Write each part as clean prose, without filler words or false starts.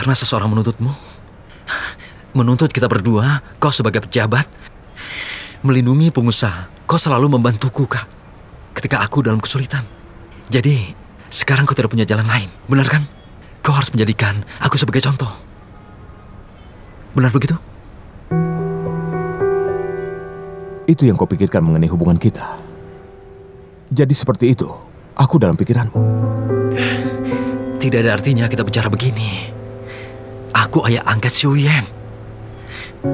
Karena seseorang menuntutmu. Menuntut kita berdua, kau sebagai pejabat, melindungi pengusaha. Kau selalu membantuku, Kak, ketika aku dalam kesulitan. Jadi, sekarang kau tidak punya jalan lain, benar kan? Kau harus menjadikan aku sebagai contoh. Benar begitu? Itu yang kau pikirkan mengenai hubungan kita. Jadi seperti itu, aku dalam pikiranmu. Tidak ada artinya kita bicara begini. Aku ayah angkat si Uyen.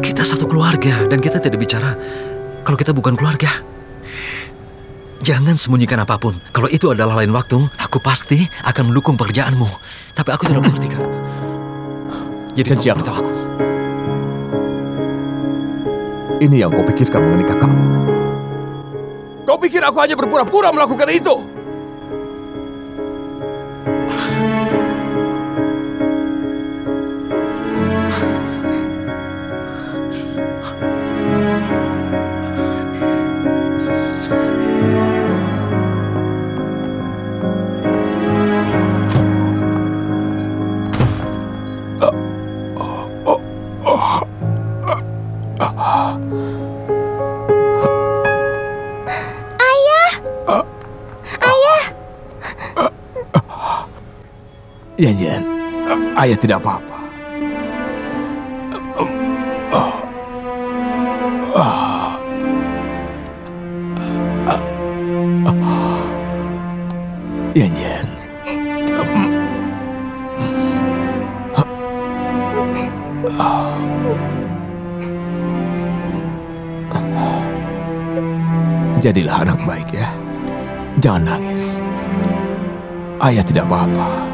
Kita satu keluarga dan kita tidak bicara kalau kita bukan keluarga. Jangan sembunyikan apapun. Kalau itu adalah lain waktu, aku pasti akan mendukung pekerjaanmu. Tapi aku tidak mengerti, Kak. Jadi tolong beritahu aku. Ini yang kau pikirkan mengenai kakakmu. Kau pikir aku hanya berpura-pura melakukan itu? Yen, ayah tidak apa-apa. Yen. Jadilah anak baik ya. Jangan nangis. Ayah tidak apa-apa.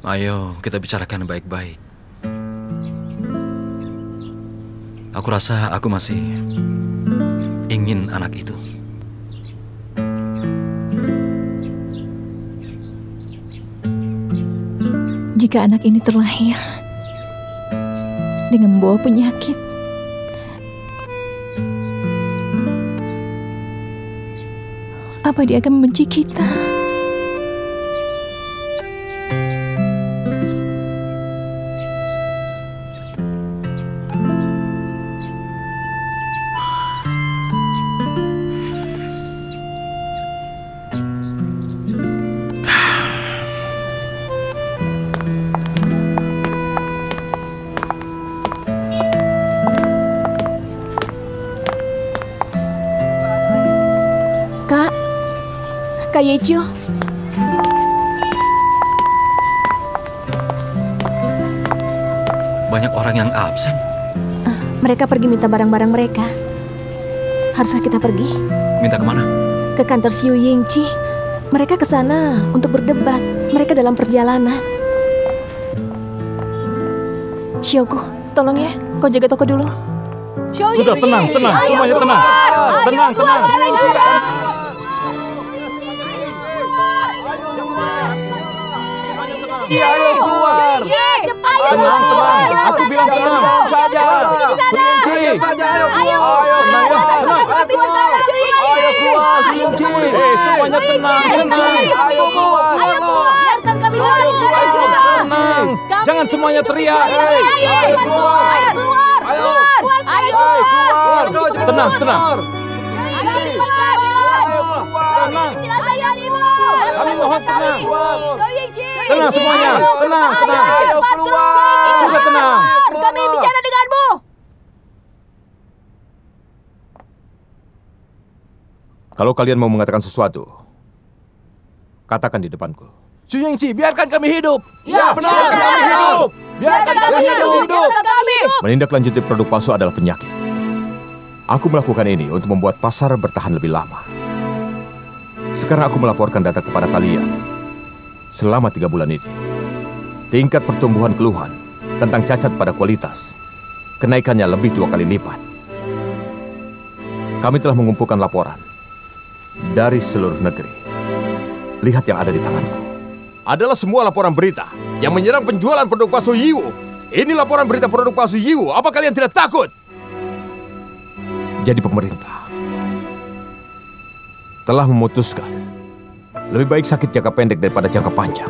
Ayo, kita bicarakan baik-baik. Aku rasa aku masih ingin anak itu. Jika anak ini terlahir dengan membawa penyakit, apa dia akan membenci kita? Kak Yeju. Banyak orang yang absen. Mereka pergi minta barang-barang mereka. Haruskah kita pergi? Minta kemana? Ke kantor Xiu Yingqi. Mereka ke sana untuk berdebat. Mereka dalam perjalanan. Xiaogu, tolong ya, kau jaga toko dulu. Sudah, tenang, semuanya tenang. Tenang. Iya, ayo keluar. Tenang. Aku bilang tenang. Saja. Ayo keluar. Semuanya tenang. Ayo keluar. Biarkan kami dulu. Tenang. Jangan semuanya teriak. Ayo keluar. Ayo. Tenang. Tenang. Kami mohon tenang. Tenang semuanya. Tenang. Ayo keluar. Sudah tenang. Kami bicara denganmu. Kalau kalian mau mengatakan sesuatu, katakan di depanku. Xiu Yingqi, biarkan kami hidup. Ya, benar. Kami hidup. Biarkan kami hidup. Menindaklanjuti produk palsu adalah penyakit. Aku melakukan ini untuk membuat pasar bertahan lebih lama. Sekarang aku melaporkan data kepada kalian. Selama 3 bulan ini, tingkat pertumbuhan keluhan tentang cacat pada kualitas kenaikannya lebih 2 kali lipat. Kami telah mengumpulkan laporan dari seluruh negeri. Lihat yang ada di tanganku. Adalah semua laporan berita yang menyerang penjualan produk palsu Yiwu. Ini laporan berita produk palsu Yiwu. Apa kalian tidak takut? Jadi pemerintah telah memutuskan lebih baik sakit jangka pendek daripada jangka panjang.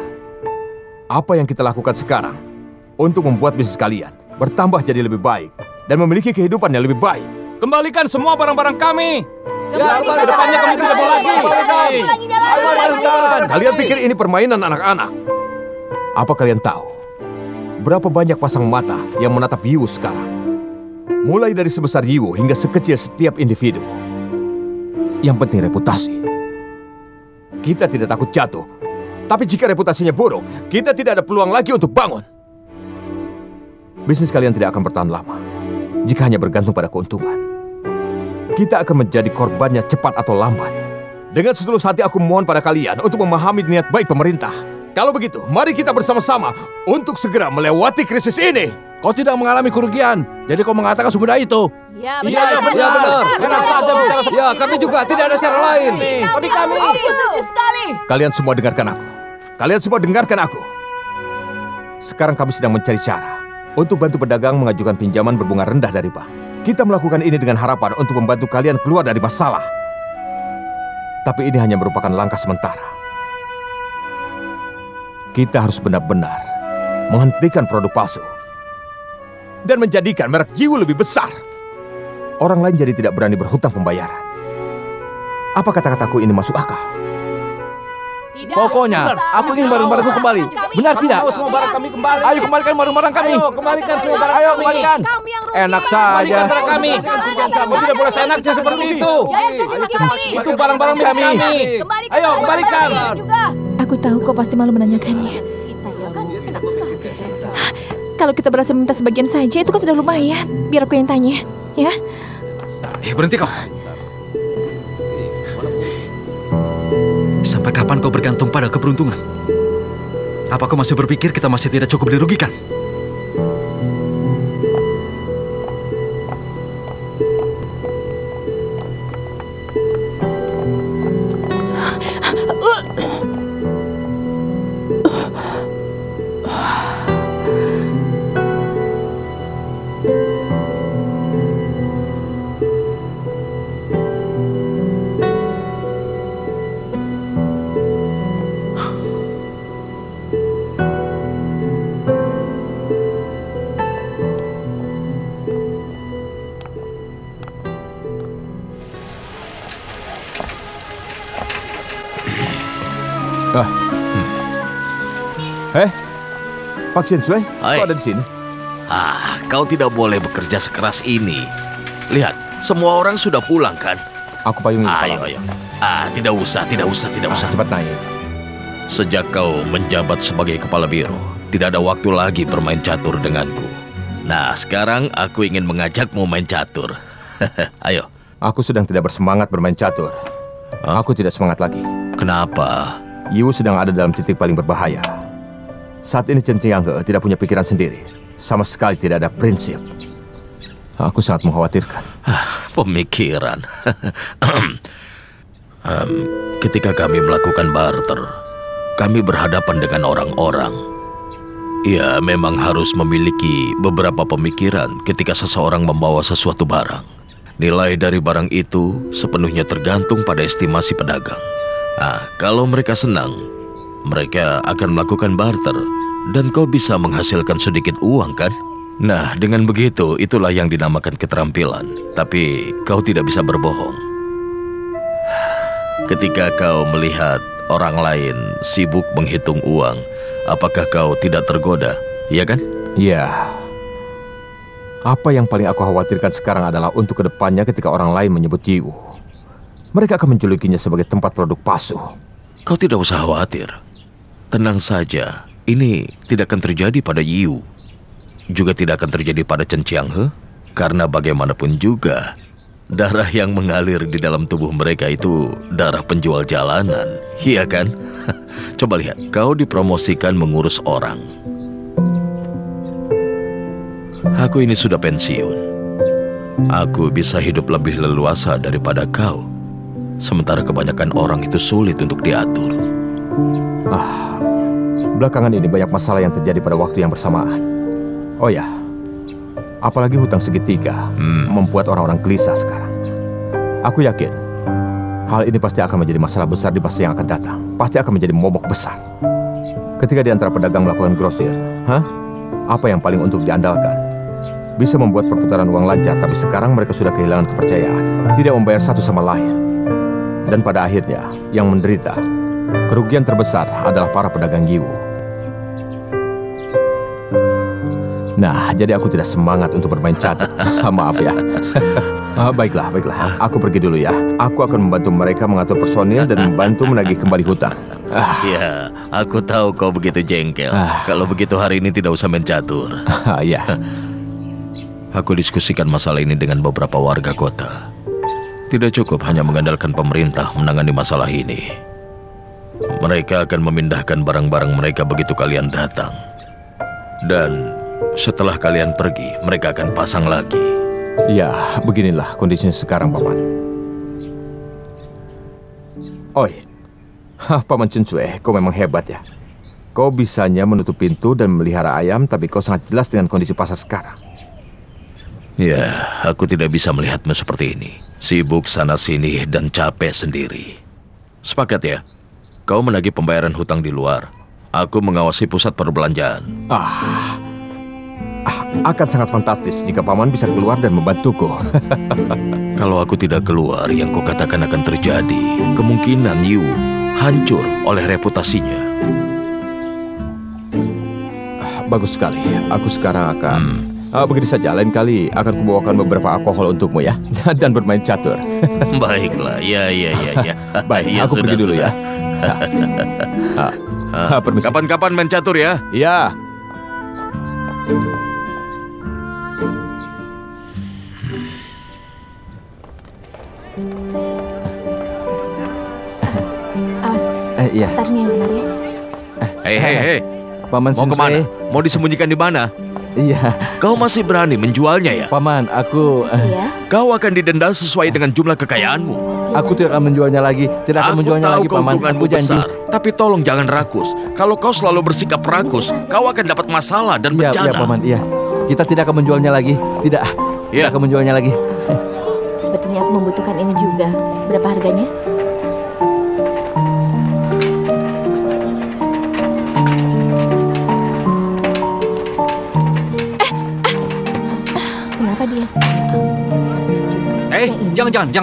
Apa yang kita lakukan sekarang untuk membuat bisnis kalian bertambah jadi lebih baik dan memiliki kehidupan yang lebih baik? Kembalikan semua barang-barang kami. Kedepannya kami tidak mau lagi. Kalian pikir ini permainan anak-anak? Apa kalian tahu berapa banyak pasang mata yang menatap Yiwu sekarang? Mulai dari sebesar Yiwu hingga sekecil setiap individu. Yang penting reputasi. Kita tidak takut jatuh. Tapi jika reputasinya buruk, kita tidak ada peluang lagi untuk bangun. Bisnis kalian tidak akan bertahan lama jika hanya bergantung pada keuntungan. Kita akan menjadi korbannya cepat atau lambat. Dengan setulus hati aku mohon pada kalian untuk memahami niat baik pemerintah. Kalau begitu, mari kita bersama-sama untuk segera melewati krisis ini. Kau tidak mengalami kerugian, jadi kau mengatakan semudah itu. Ya, Iya, benar. Enak saja bicara seperti Ya, kami juga tidak ada cara lain. Tapi kami. sekali. Kalian semua dengarkan aku. Kalian semua dengarkan aku. Sekarang kami sedang mencari cara untuk bantu pedagang mengajukan pinjaman berbunga rendah dari bank. Kita melakukan ini dengan harapan untuk membantu kalian keluar dari masalah. Tapi ini hanya merupakan langkah sementara. Kita harus benar-benar menghentikan produk palsu dan menjadikan merek Yiwu lebih besar. Orang lain jadi tidak berani berhutang pembayaran. Apa kata-kataku ini masuk akal? Pokoknya, aku ingin barang-barangku kembali. Benar tidak? Mau semua barang kami kembali. Ayo kembalikan barang-barang kami. Ayo kembalikan semua barang Ayo kami. kembalikan. Enak saja. Kembalikan barang kami. Kamu tidak boleh seenaknya seperti itu. Itu barang-barang milik kami. Ayo kembalikan. Aku tahu kau pasti malu menanyakannya. Kalau kita berhasil minta sebagian saja, itu kan sudah lumayan. Biar aku yang tanya, ya? Berhenti kau. Sampai kapan kau bergantung pada keberuntungan? Apa kau masih berpikir kita masih tidak cukup dirugikan? Pak Chen Shui, Hai. kau ada di sini? Kau tidak boleh bekerja sekeras ini. Lihat, semua orang sudah pulang kan? Aku payungi. Ayo. Tidak usah. Cepat naik. Sejak kau menjabat sebagai kepala biro, tidak ada waktu lagi bermain catur denganku. Nah, sekarang aku ingin mengajakmu main catur. Ayo. Aku sedang tidak bersemangat bermain catur. Aku tidak semangat lagi. Kenapa? Yiwu sedang ada dalam titik paling berbahaya. Saat ini Chen Qianghe tidak punya pikiran sendiri. Sama sekali tidak ada prinsip. Aku sangat mengkhawatirkan. Pemikiran. Ketika kami melakukan barter, kami berhadapan dengan orang-orang. Ya, memang harus memiliki beberapa pemikiran ketika seseorang membawa sesuatu barang. Nilai dari barang itu sepenuhnya tergantung pada estimasi pedagang. Kalau mereka senang, mereka akan melakukan barter, dan kau bisa menghasilkan sedikit uang, kan? Nah, dengan begitu, itulah yang dinamakan keterampilan. Tapi kau tidak bisa berbohong. Ketika kau melihat orang lain sibuk menghitung uang, apakah kau tidak tergoda, iya kan? Iya. Apa yang paling aku khawatirkan sekarang adalah untuk kedepannya ketika orang lain menyebut Yiwu. Mereka akan menjulukinya sebagai tempat produk palsu. Kau tidak usah khawatir. Tenang saja, ini tidak akan terjadi pada Yiwu. Juga tidak akan terjadi pada Chen Qianghe. Karena bagaimanapun juga, darah yang mengalir di dalam tubuh mereka itu darah penjual jalanan. Iya kan? Coba lihat, kau dipromosikan mengurus orang. Aku ini sudah pensiun. Aku bisa hidup lebih leluasa daripada kau. Sementara kebanyakan orang itu sulit untuk diatur. Belakangan ini banyak masalah yang terjadi pada waktu yang bersamaan. Oh ya, apalagi hutang segitiga membuat orang-orang gelisah sekarang. Aku yakin hal ini pasti akan menjadi masalah besar di masa yang akan datang. Pasti akan menjadi momok besar. Ketika di antara pedagang melakukan grosir, apa yang paling untuk diandalkan? Bisa membuat perputaran uang lancar, tapi sekarang mereka sudah kehilangan kepercayaan. Tidak membayar satu sama lain. Dan pada akhirnya, yang menderita kerugian terbesar adalah para pedagang Yiwu. Nah, jadi aku tidak semangat untuk bermain catur. Maaf ya. Baiklah. Aku pergi dulu ya. Aku akan membantu mereka mengatur personil dan membantu menagih kembali hutang. Ya, aku tahu kau begitu jengkel. Kalau begitu hari ini tidak usah main catur. Ya. Aku diskusikan masalah ini dengan beberapa warga kota. Tidak cukup hanya mengandalkan pemerintah menangani masalah ini. Mereka akan memindahkan barang-barang mereka begitu kalian datang. Dan setelah kalian pergi, mereka akan pasang lagi. Ya, beginilah kondisinya sekarang, Paman. Oi, Paman Chen Sui, kau memang hebat ya. Kau bisanya menutup pintu dan memelihara ayam, tapi kau sangat jelas dengan kondisi pasar sekarang. Ya, aku tidak bisa melihatmu seperti ini. Sibuk sana-sini dan capek sendiri. Sepakat ya? Kau menagih pembayaran hutang di luar. Aku mengawasi pusat perbelanjaan. Akan sangat fantastis jika Paman bisa keluar dan membantuku. Kalau aku tidak keluar, yang kau katakan akan terjadi. Kemungkinan Yiwu hancur oleh reputasinya. Bagus sekali. Aku sekarang akan... begini saja, lain kali akan kubawakan beberapa alkohol untukmu ya. Dan bermain catur. Baiklah, ya. Baik, ya, aku pergi dulu ya. Permisi. Kapan-kapan main catur ya? Ya. Awas, Iya. tarnya yang benar ya. Hei. Paman Mau Sensei. kemana? Mau disembunyikan di mana? Iya. Kau masih berani menjualnya ya? Paman, aku Iya. Kau akan didenda sesuai dengan jumlah kekayaanmu. aku tidak akan menjualnya lagi. Tidak akan menjualnya lagi, Paman. Aku janji. Besar, tapi tolong jangan rakus. Kalau kau selalu bersikap rakus, kau akan dapat masalah dan Iya, bencana. Paman, iya. Kita tidak akan menjualnya lagi. Tidak. Tidak Iya. akan menjualnya lagi. Sepertinya aku membutuhkan ini juga. Berapa harganya? Kenapa dia? Kasihan juga. Jangan. Yang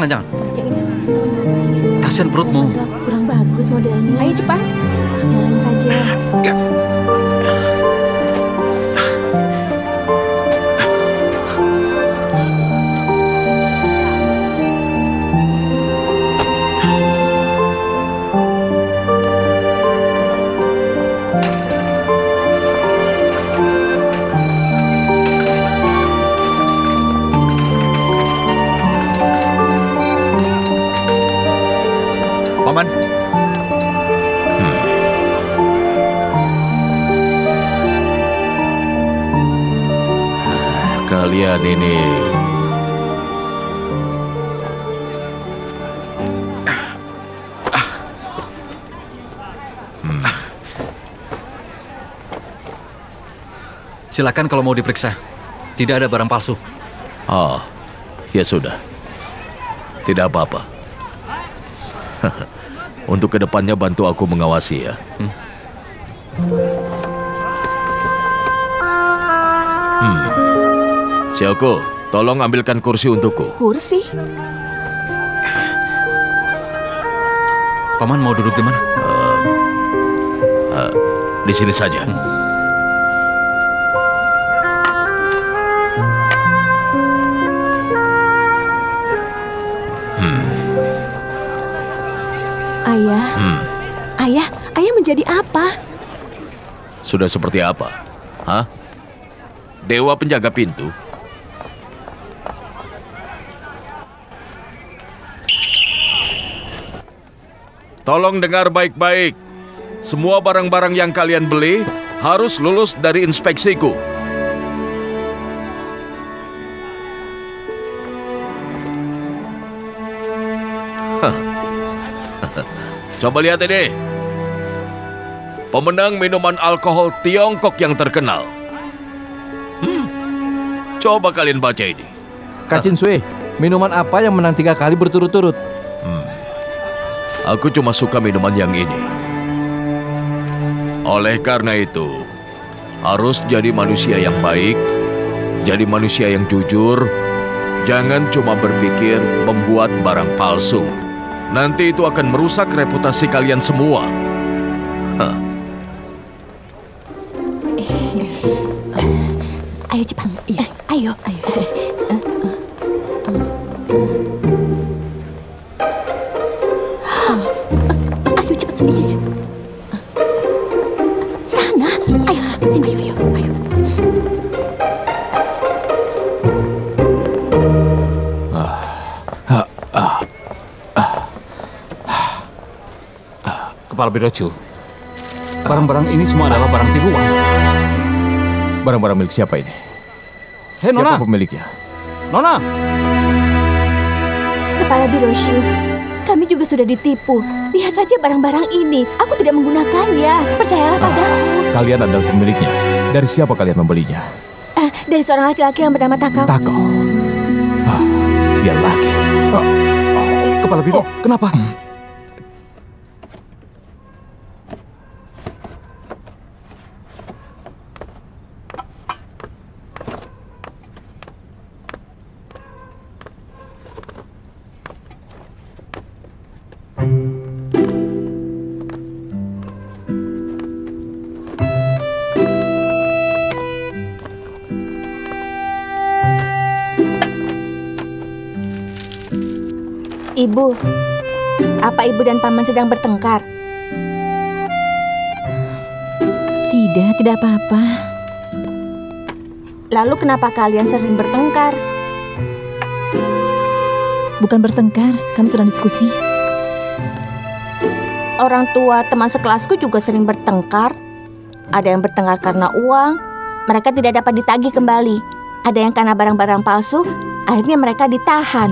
ini. Barangnya. Kasihan perutmu. Untuk aku kurang bagus modelnya. Ayo cepat. Nyalain saja. Ya. Paman. Kalian ini... Silakan kalau mau diperiksa. Tidak ada barang palsu. Oh, ya sudah. Tidak apa-apa. Untuk kedepannya bantu aku mengawasi ya. Xiaoko, tolong ambilkan kursi untukku. Kursi? Paman mau duduk di mana? Di sini saja. Ayah, ayah menjadi apa? Sudah seperti apa? Hah? Dewa penjaga pintu? Tolong dengar baik-baik. Semua barang-barang yang kalian beli harus lulus dari inspeksiku. Coba lihat ini. Pemenang minuman alkohol Tiongkok yang terkenal. Coba kalian baca ini. Kacin Sui, minuman apa yang menang 3 kali berturut-turut? Aku cuma suka minuman yang ini. Oleh karena itu, harus jadi manusia yang baik, jadi manusia yang jujur, jangan cuma berpikir membuat barang palsu. Nanti itu akan merusak reputasi kalian semua. Ayo cepat. Ayo. Ayo cepat sini. Sana. Ayo, sini. Ayo. Kepala Birochu, barang-barang ini semua adalah barang tiruan. Barang-barang milik siapa ini? Hei, Nona! Siapa pemiliknya? Nona! Kepala Birochu, kami juga sudah ditipu. Lihat saja barang-barang ini. Aku tidak menggunakannya. Percayalah padaku. Kalian adalah pemiliknya. Dari siapa kalian membelinya? Dari seorang laki-laki yang bernama Takao. Tako. Dia laki. Kepala Biro, kenapa? Ibu, apa ibu dan paman sedang bertengkar? Tidak apa-apa. Lalu kenapa kalian sering bertengkar? Bukan bertengkar, kami sedang diskusi. Orang tua teman sekelasku juga sering bertengkar. Ada yang bertengkar karena uang, mereka tidak dapat ditagih kembali. Ada yang karena barang-barang palsu, akhirnya mereka ditahan.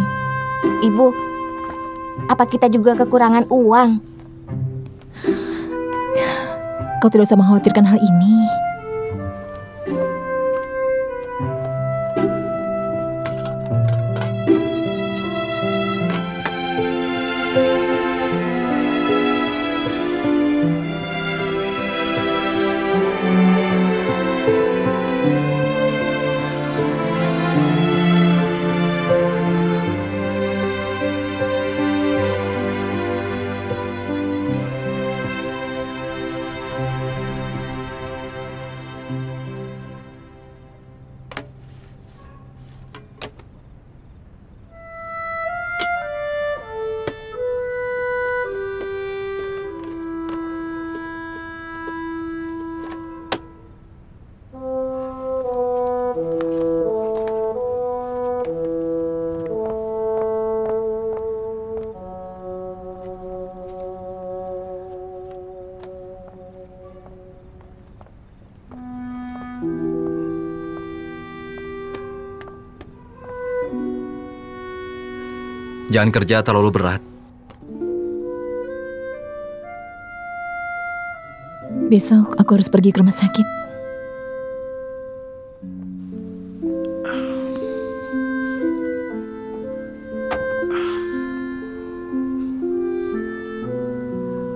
Ibu, apa kita juga kekurangan uang? Kau tidak usah mengkhawatirkan hal ini. Jangan kerja terlalu berat. Besok aku harus pergi ke rumah sakit.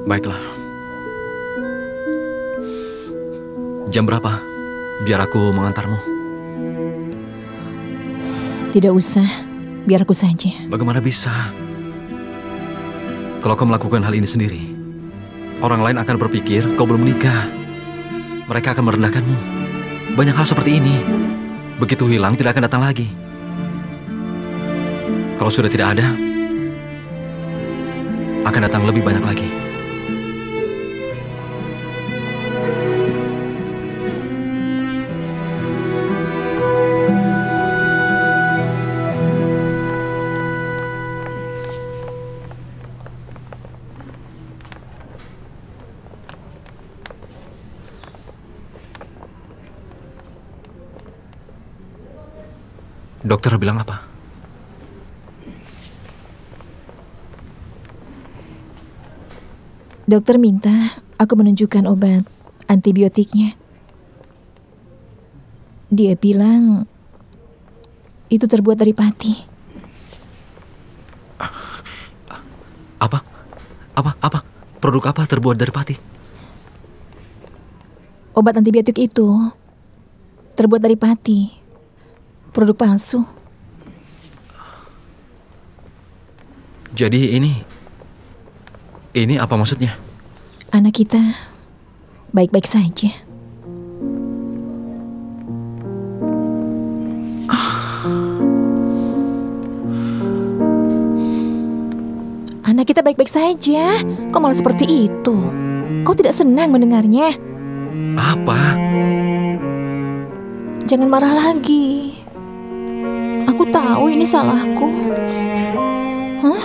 Baiklah. Jam berapa? Biar aku mengantarmu. Tidak usah, biar aku saja. Bagaimana bisa? Kalau kau melakukan hal ini sendiri, orang lain akan berpikir kau belum menikah. Mereka akan merendahkanmu. Banyak hal seperti ini. Begitu hilang, tidak akan datang lagi. Kalau sudah tidak ada, akan datang lebih banyak lagi. Dokter bilang apa? Dokter minta aku menunjukkan obat antibiotiknya. Dia bilang itu terbuat dari pati. Apa? Produk apa terbuat dari pati? Obat antibiotik itu terbuat dari pati. Produk palsu. Jadi ini apa maksudnya? Anak kita baik-baik saja. Anak kita baik-baik saja. Kok malah seperti itu? Kau tidak senang mendengarnya? Apa? Jangan marah lagi. Aku tahu ini salahku. Hah?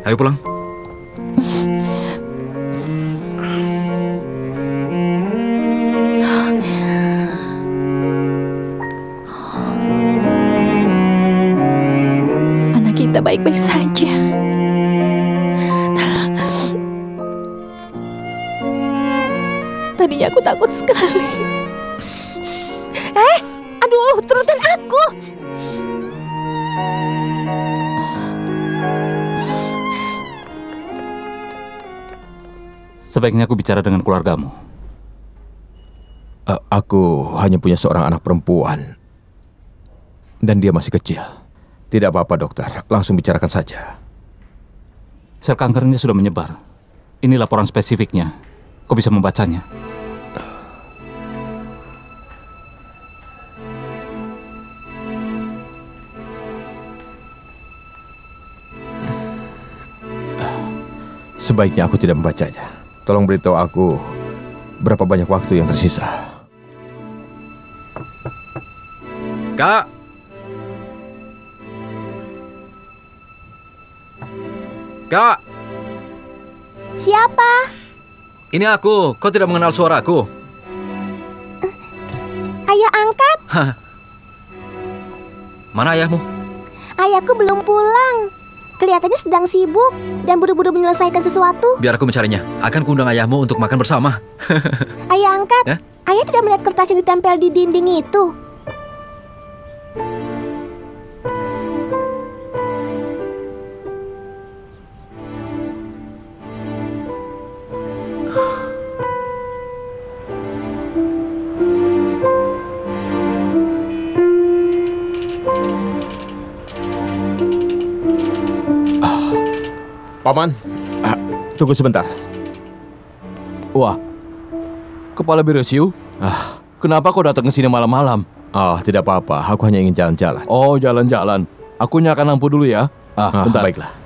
Ayo pulang. Anak kita baik-baik saja. Tadinya aku takut sekali. Aduh, turunkan aku. Sebaiknya aku bicara dengan keluargamu. Aku hanya punya seorang anak perempuan. Dan dia masih kecil. Tidak apa-apa, dokter. Langsung bicarakan saja. Sel kankernya sudah menyebar. Ini laporan spesifiknya. Kau bisa membacanya. Sebaiknya aku tidak membacanya. Tolong beritahu aku berapa banyak waktu yang tersisa. Kak! Kak! Siapa? Ini aku. Kau tidak mengenal suaraku? Ayo angkat. Mana ayahmu? Ayahku belum pulang. Kelihatannya sedang sibuk dan buru-buru menyelesaikan sesuatu. Biar aku mencarinya. Akan kuundang ayahmu untuk makan bersama. Ayah angkat. Ya? Ayah tidak melihat kertas yang ditempel di dinding itu. Paman, tunggu sebentar. Wah, Kepala Biro Siu? Kenapa kau datang ke sini malam-malam? Tidak apa-apa. Aku hanya ingin jalan-jalan. Oh, jalan-jalan. Aku nyalakan lampu dulu ya. Bentar. Baiklah.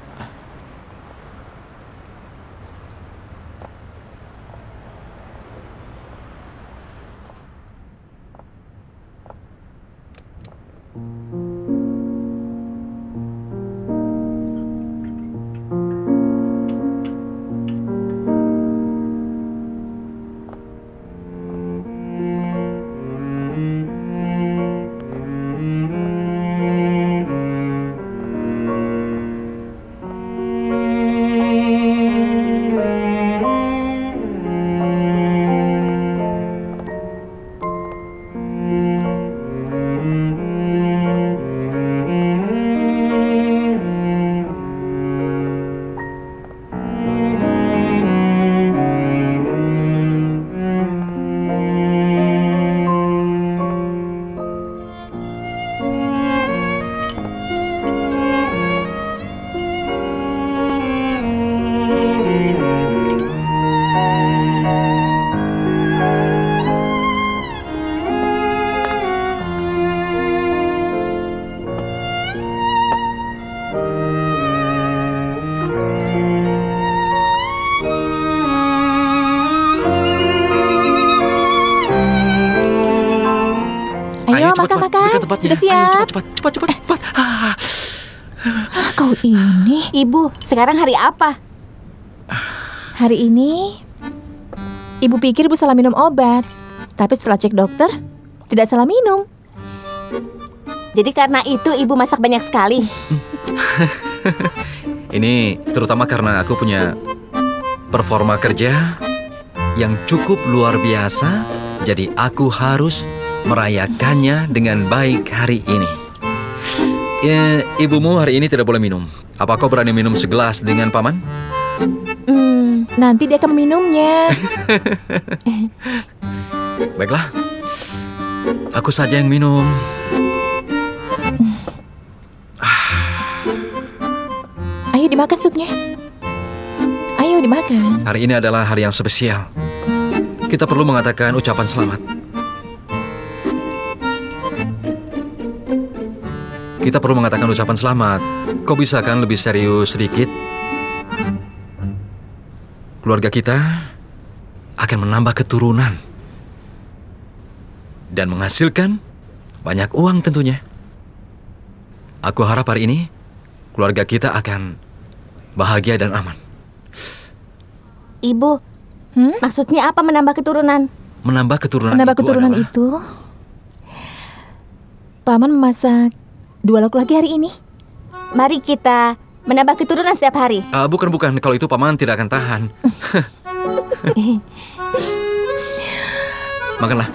Sudah Ayo, siap? cepat. Kau ini. Ibu, sekarang hari apa? Hari ini, Ibu pikir Ibu salah minum obat. Tapi setelah cek dokter, tidak salah minum. Jadi karena itu ibu masak banyak sekali. Ini terutama karena aku punya performa kerja yang cukup luar biasa. Jadi aku harus merayakannya dengan baik hari ini. Ya, ibumu hari ini tidak boleh minum. Apa kau berani minum segelas dengan paman? Nanti dia akan meminumnya. Baiklah, aku saja yang minum. Ayo dimakan supnya. Ayo dimakan. Hari ini adalah hari yang spesial. Kita perlu mengatakan ucapan selamat. Kita perlu mengatakan ucapan selamat. Kau bisa kan lebih serius sedikit? Keluarga kita akan menambah keturunan dan menghasilkan banyak uang tentunya. Aku harap hari ini keluarga kita akan bahagia dan aman. Ibu, maksudnya apa menambah keturunan? Menambah keturunan itu, Paman memasak 2 lauk lagi hari ini. Mari kita menambah keturunan setiap hari. Bukan. Kalau itu paman tidak akan tahan. Makanlah.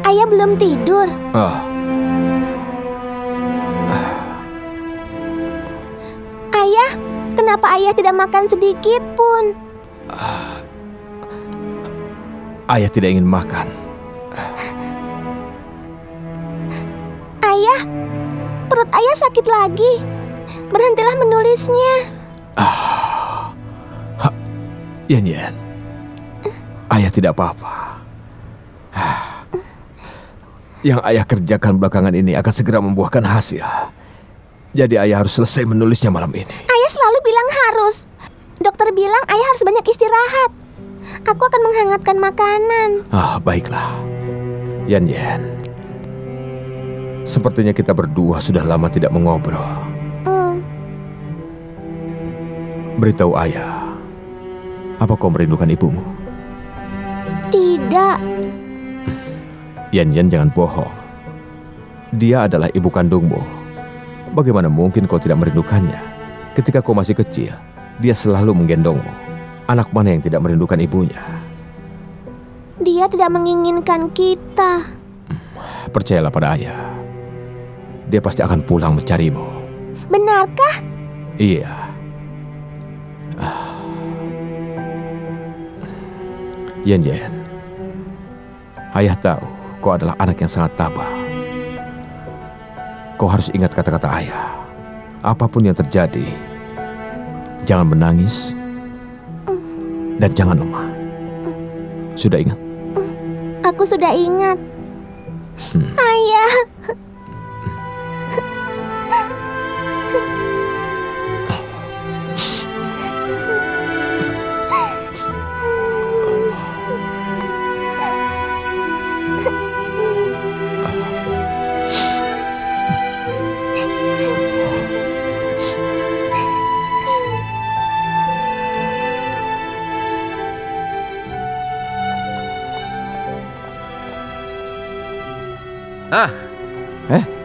Ayah belum tidur. Ayah, kenapa ayah tidak makan sedikit pun? Ayah tidak ingin makan. Ayah, perut ayah sakit lagi. Berhentilah menulisnya. Yan, ayah tidak apa-apa. Yang ayah kerjakan belakangan ini akan segera membuahkan hasil. Jadi ayah harus selesai menulisnya malam ini. Ayah selalu bilang harus. Dokter bilang ayah harus banyak istirahat. Aku akan menghangatkan makanan. Baiklah. Yan, sepertinya kita berdua sudah lama tidak mengobrol. Beritahu ayah, apa kau merindukan ibumu? Tidak. Yan, jangan bohong. Dia adalah ibu kandungmu. Bagaimana mungkin kau tidak merindukannya? Ketika kau masih kecil, dia selalu menggendongmu. Anak mana yang tidak merindukan ibunya? Dia tidak menginginkan kita. Percayalah pada ayah. Dia pasti akan pulang mencarimu. Benarkah? Iya. Yan, ayah tahu kau adalah anak yang sangat tabah. Kau harus ingat kata-kata ayah. Apapun yang terjadi, jangan menangis dan jangan lemah. Sudah ingat? Aku sudah ingat. Ayah.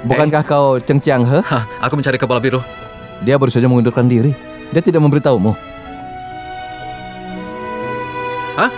Bukankah kau Cheng Chiang He? Aku mencari kepala biru. Dia baru saja mengundurkan diri. Dia tidak memberitahumu. Hah?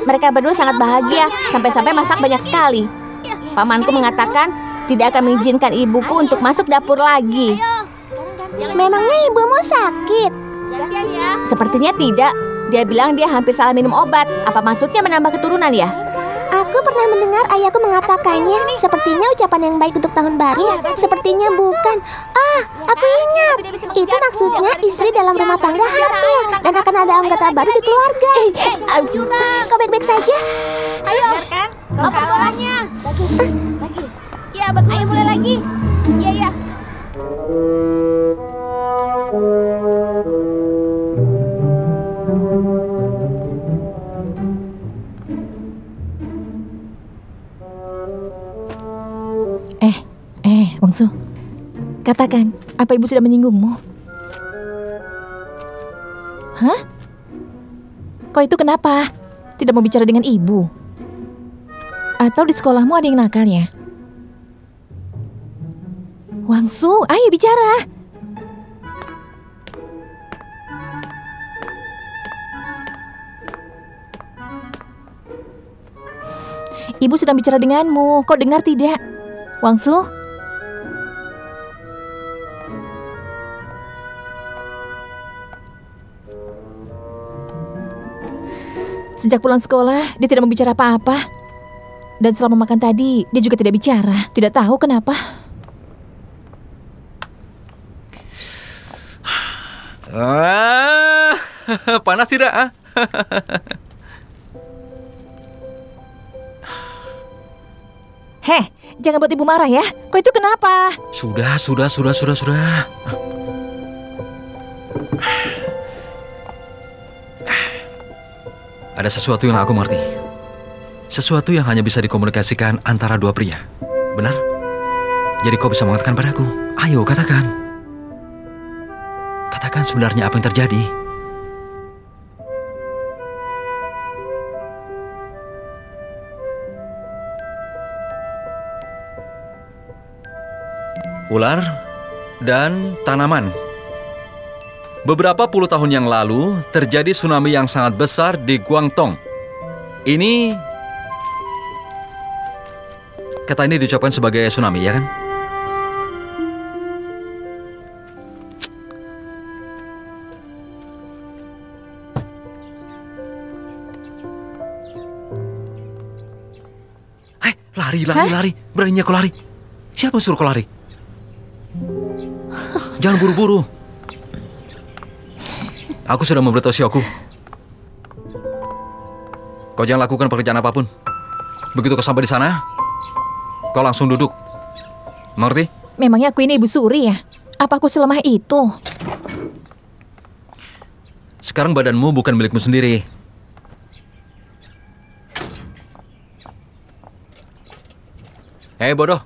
Mereka berdua sangat bahagia, sampai-sampai masak banyak sekali. Pamanku mengatakan tidak akan mengizinkan ibuku untuk masuk dapur lagi. Memangnya ibumu sakit? Sepertinya tidak. Dia bilang dia hampir salah minum obat. Apa maksudnya menambah keturunan ya? Aku pernah mendengar ayahku mengatakannya. Sepertinya ucapan yang baik untuk tahun baru. Sepertinya bukan. Ah, aku ingat. Itu maksudnya istri dalam rumah tangga hamil dan akan ada anggota baru di keluarga. Kau baik-baik saja? Ayo, apa bolanya? Lagi. Ya, betul. Ayo mulai lagi. Iya, iya. Wangsu, katakan, apa ibu sudah menyinggungmu? Hah? Kau itu kenapa? Tidak mau bicara dengan ibu? Atau di sekolahmu ada yang nakal ya? Wangsu, ayo bicara. Ibu sedang bicara denganmu, kau dengar tidak? Wangsu? Sejak pulang sekolah, dia tidak membicara apa-apa. Dan selama makan tadi, dia juga tidak bicara. Tidak tahu kenapa. Panas tidak? Heh, jangan buat ibu marah ya. Kau itu kenapa? Sudah. Ada sesuatu yang aku mengerti. Sesuatu yang hanya bisa dikomunikasikan antara dua pria. Benar? Jadi kau bisa mengatakan padaku. Ayo, katakan. Katakan sebenarnya apa yang terjadi. Ular dan tanaman. Beberapa puluh tahun yang lalu terjadi tsunami yang sangat besar di Guangdong. Ini kata ini diucapkan sebagai tsunami, ya kan? Lari. Beraninya kau lari. Siapa yang suruh kau lari? Jangan buru-buru. Aku sudah memberitahu Sioku. Kau jangan lakukan pekerjaan apapun. Begitu kau sampai di sana, kau langsung duduk. Mengerti? Memangnya aku ini Ibu Suri ya? Apa aku selemah itu? Sekarang badanmu bukan milikmu sendiri. Hei bodoh.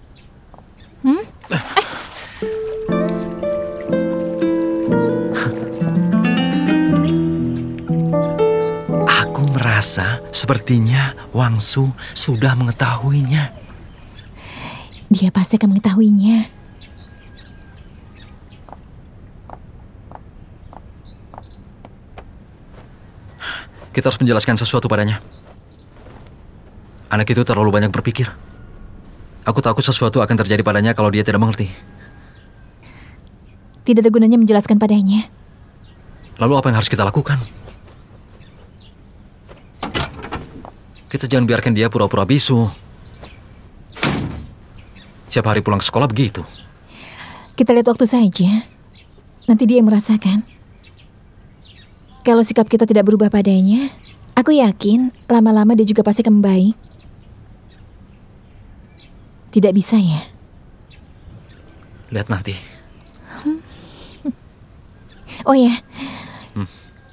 Aku merasa sepertinya Wangsu sudah mengetahuinya. Dia pasti akan mengetahuinya. Kita harus menjelaskan sesuatu padanya. Anak itu terlalu banyak berpikir. Aku takut sesuatu akan terjadi padanya kalau dia tidak mengerti. Tidak ada gunanya menjelaskan padanya. Lalu apa yang harus kita lakukan? Kita jangan biarkan dia pura-pura bisu. Setiap hari pulang ke sekolah begitu. Kita lihat waktu saja. Nanti dia yang merasakan. Kalau sikap kita tidak berubah padanya, aku yakin lama-lama dia juga pasti akan membaik. Tidak bisa ya? Lihat nanti. Oh ya,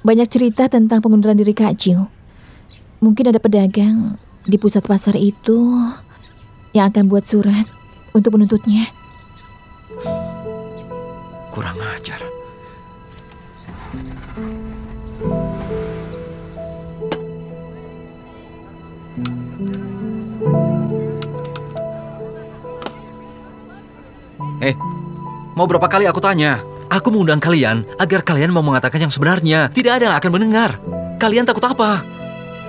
banyak cerita tentang pengunduran diri Kak Jiu. Mungkin ada pedagang di pusat pasar itu yang akan buat surat untuk menuntutnya. Kurang ajar. Mau berapa kali aku tanya? Aku mengundang kalian agar kalian mau mengatakan yang sebenarnya. Tidak ada yang akan mendengar. Kalian takut apa?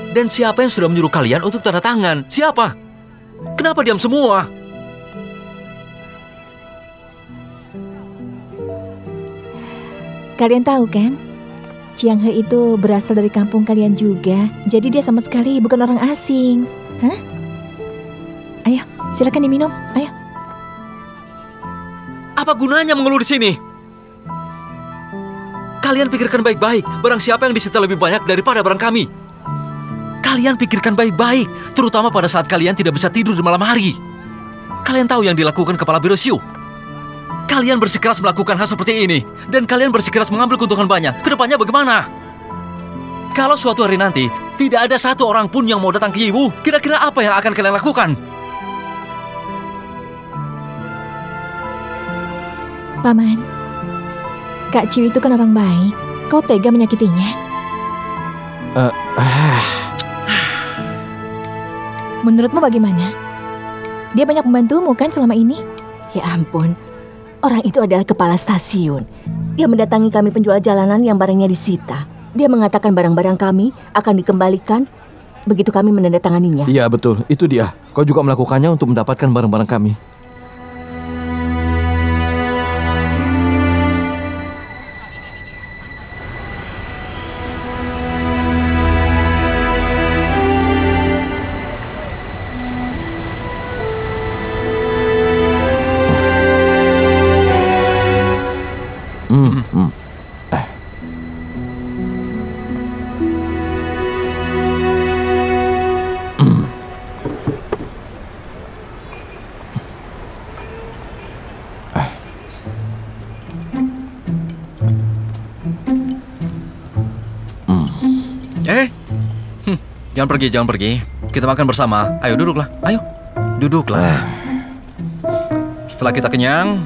Dan siapa yang sudah menyuruh kalian untuk tanda tangan? Siapa? Kenapa diam semua? Kalian tahu kan? Chiang He itu berasal dari kampung kalian juga. Jadi dia sama sekali bukan orang asing. Hah? Ayo, silakan diminum. Ayo. Apa gunanya mengeluh di sini? Kalian pikirkan baik-baik. Barang siapa yang disita lebih banyak daripada barang kami. Kalian pikirkan baik-baik. Terutama pada saat kalian tidak bisa tidur di malam hari. Kalian tahu yang dilakukan Kepala Biro Xiu? Kalian bersikeras melakukan hal seperti ini. Dan kalian bersikeras mengambil keuntungan banyak. Kedepannya bagaimana? Kalau suatu hari nanti tidak ada satu orang pun yang mau datang ke Yiwu, kira-kira apa yang akan kalian lakukan? Paman, Kak Ciu itu kan orang baik. Kau tega menyakitinya? Menurutmu bagaimana? Dia banyak membantumu kan selama ini? Ya ampun, orang itu adalah kepala stasiun. Dia mendatangi kami penjual jalanan yang barangnya disita. Dia mengatakan barang-barang kami akan dikembalikan begitu kami menandatanganinya. Iya betul, itu dia. Kau juga melakukannya untuk mendapatkan barang-barang kami. Jangan pergi. Kita makan bersama. Ayo duduklah. Ayo, duduklah. Setelah kita kenyang,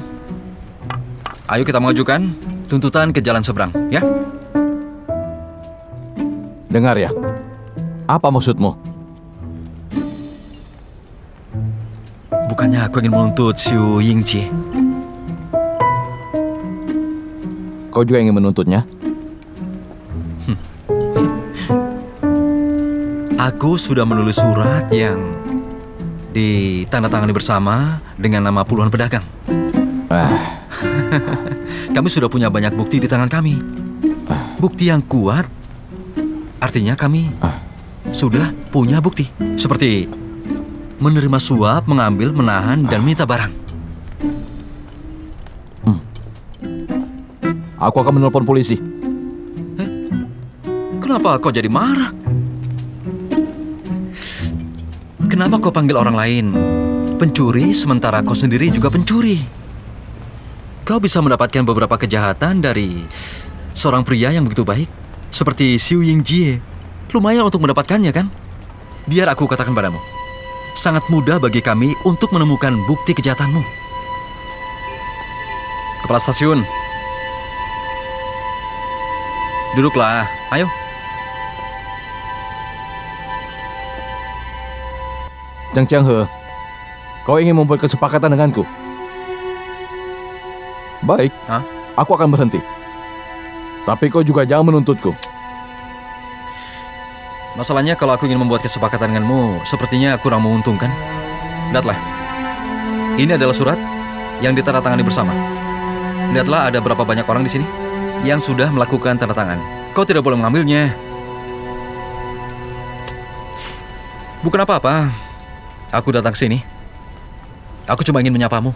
ayo kita mengajukan tuntutan ke jalan seberang, ya? Dengar ya, apa maksudmu? Bukannya aku ingin menuntut Xiu Yingji. Kau juga ingin menuntutnya? Aku sudah menulis surat yang ditandatangani bersama dengan nama puluhan pedagang. Kami sudah punya banyak bukti di tangan kami. Bukti yang kuat, artinya kami sudah punya bukti. Seperti menerima suap, mengambil, menahan, dan minta barang. Aku akan menelpon polisi. Kenapa kau jadi marah? Kenapa kau panggil orang lain pencuri, sementara kau sendiri juga pencuri? Kau bisa mendapatkan beberapa kejahatan dari seorang pria yang begitu baik, seperti Xiu Yingjie. Lumayan untuk mendapatkannya, kan? Biar aku katakan padamu, sangat mudah bagi kami untuk menemukan bukti kejahatanmu. Kepala stasiun, duduklah, ayo. Zhang Qianghe, kau ingin membuat kesepakatan denganku? Baik, aku akan berhenti. Tapi kau juga jangan menuntutku. Masalahnya kalau aku ingin membuat kesepakatan denganmu, sepertinya kurang menguntungkan. Lihatlah, ini adalah surat yang ditandatangani bersama. Lihatlah, ada berapa banyak orang di sini yang sudah melakukan tanda tangan. Kau tidak boleh mengambilnya. Bukan apa-apa. Aku datang ke sini. Aku cuma ingin menyapamu.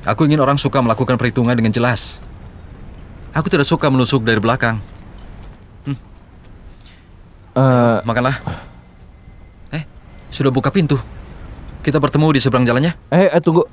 Aku ingin orang suka melakukan perhitungan dengan jelas. Aku tidak suka menusuk dari belakang. Makanlah. Sudah buka pintu. Kita bertemu di seberang jalannya. Tunggu.